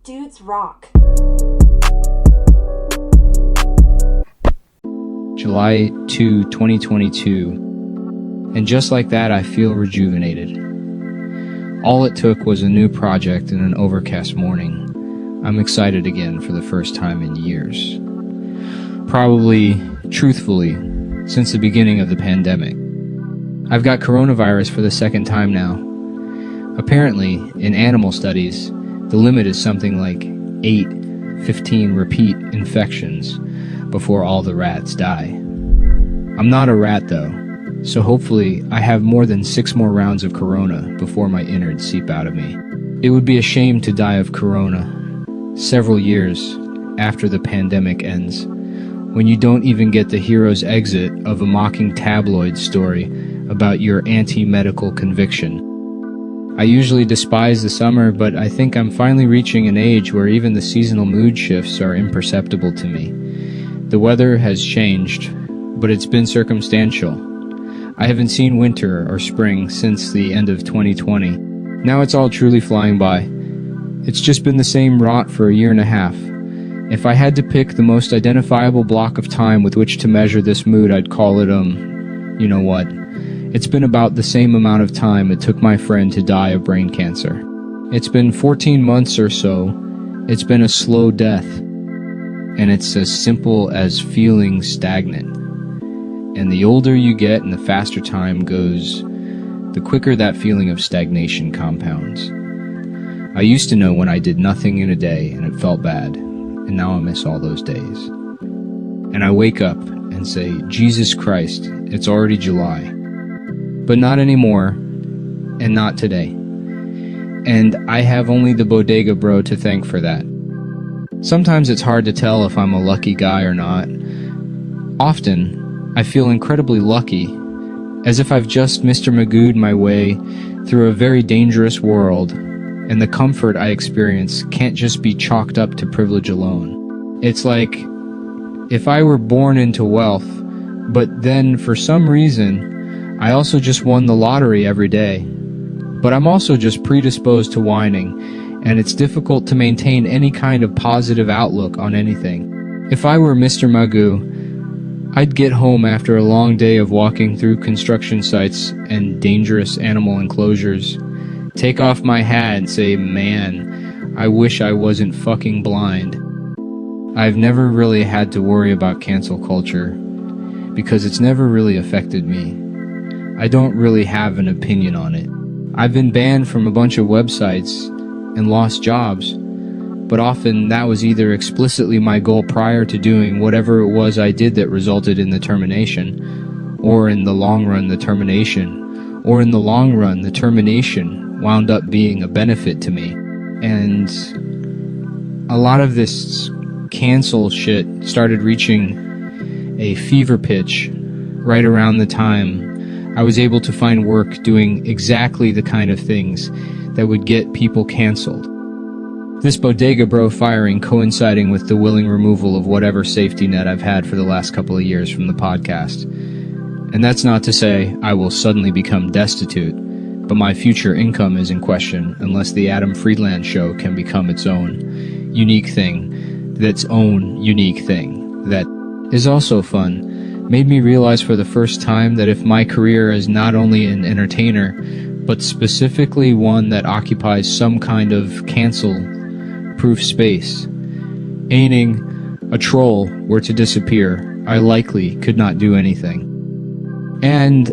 Dudes rock. July 2, 2022. And just like that, I feel rejuvenated. All it took was a new project and an overcast morning. I'm excited again for the first time in years. Probably, truthfully, since the beginning of the pandemic. I've got coronavirus for the second time now. Apparently, in animal studies, the limit is something like 15 repeat infections before all the rats die. I'm not a rat though, so hopefully I have more than 6 more rounds of corona before my innards seep out of me. It would be a shame to die of corona several years after the pandemic ends, when you don't even get the hero's exit of a mocking tabloid story about your anti-medical conviction. I usually despise the summer, but I think I'm finally reaching an age where even the seasonal mood shifts are imperceptible to me. The weather has changed, but it's been circumstantial. I haven't seen winter or spring since the end of 2020. Now it's all truly flying by. It's just been the same rot for a year and a half. If I had to pick the most identifiable block of time with which to measure this mood, I'd call it, you know what? It's been about the same amount of time it took my friend to die of brain cancer. It's been 14 months or so. It's been a slow death. And it's as simple as feeling stagnant. And the older you get and the faster time goes, the quicker that feeling of stagnation compounds. I used to know when I did nothing in a day and it felt bad, and now I miss all those days. And I wake up and say, Jesus Christ, it's already July. But not anymore, and not today. And I have only the Bodega Bro to thank for that. Sometimes it's hard to tell if I'm a lucky guy or not. Often, I feel incredibly lucky, as if I've just Mr. Magoo'd my way through a very dangerous world, and the comfort I experience can't just be chalked up to privilege alone. It's like if I were born into wealth, but then for some reason, I also just won the lottery every day. But I'm also just predisposed to whining, and it's difficult to maintain any kind of positive outlook on anything. If I were Mr. Magoo, I'd get home after a long day of walking through construction sites and dangerous animal enclosures, take off my hat and say, man, I wish I wasn't fucking blind. I've never really had to worry about cancel culture, because it's never really affected me. I don't really have an opinion on it. I've been banned from a bunch of websites and lost jobs, but often that was either explicitly my goal prior to doing whatever it was I did that resulted in the termination, or in the long run the termination, or in the long run the termination wound up being a benefit to me. And a lot of this cancel shit started reaching a fever pitch right around the time I was able to find work doing exactly the kind of things that would get people canceled. This Bodega Bro firing coinciding with the willing removal of whatever safety net I've had for the last couple of years from the podcast. And that's not to say I will suddenly become destitute, but my future income is in question unless the Adam Friedland Show can become its own unique thing that is also fun. Made me realize for the first time that if my career is not only an entertainer, but specifically one that occupies some kind of cancel-proof space, meaning a troll were to disappear, I likely could not do anything. And,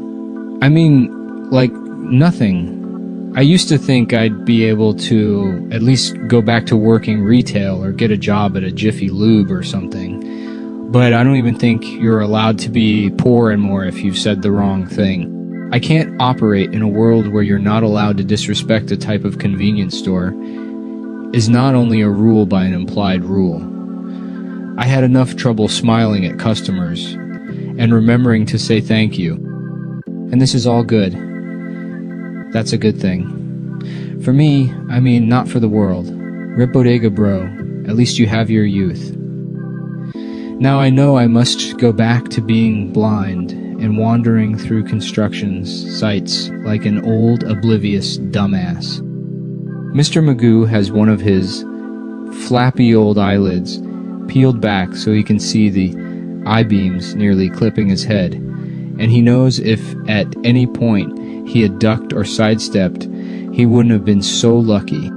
I mean, like, nothing. I used to think I'd be able to at least go back to working retail or get a job at a Jiffy Lube or something. But I don't even think you're allowed to be poor anymore if you've said the wrong thing. I can't operate in a world where you're not allowed to disrespect a type of convenience store is not only a rule by an implied rule. I had enough trouble smiling at customers and remembering to say thank you. And this is all good. That's a good thing. For me, I mean not for the world. Rip Bodega Bro, at least you have your youth. Now I know I must go back to being blind and wandering through construction sites like an old, oblivious dumbass. Mr. Magoo has one of his flappy old eyelids peeled back so he can see the I-beams nearly clipping his head, and he knows if at any point he had ducked or sidestepped, he wouldn't have been so lucky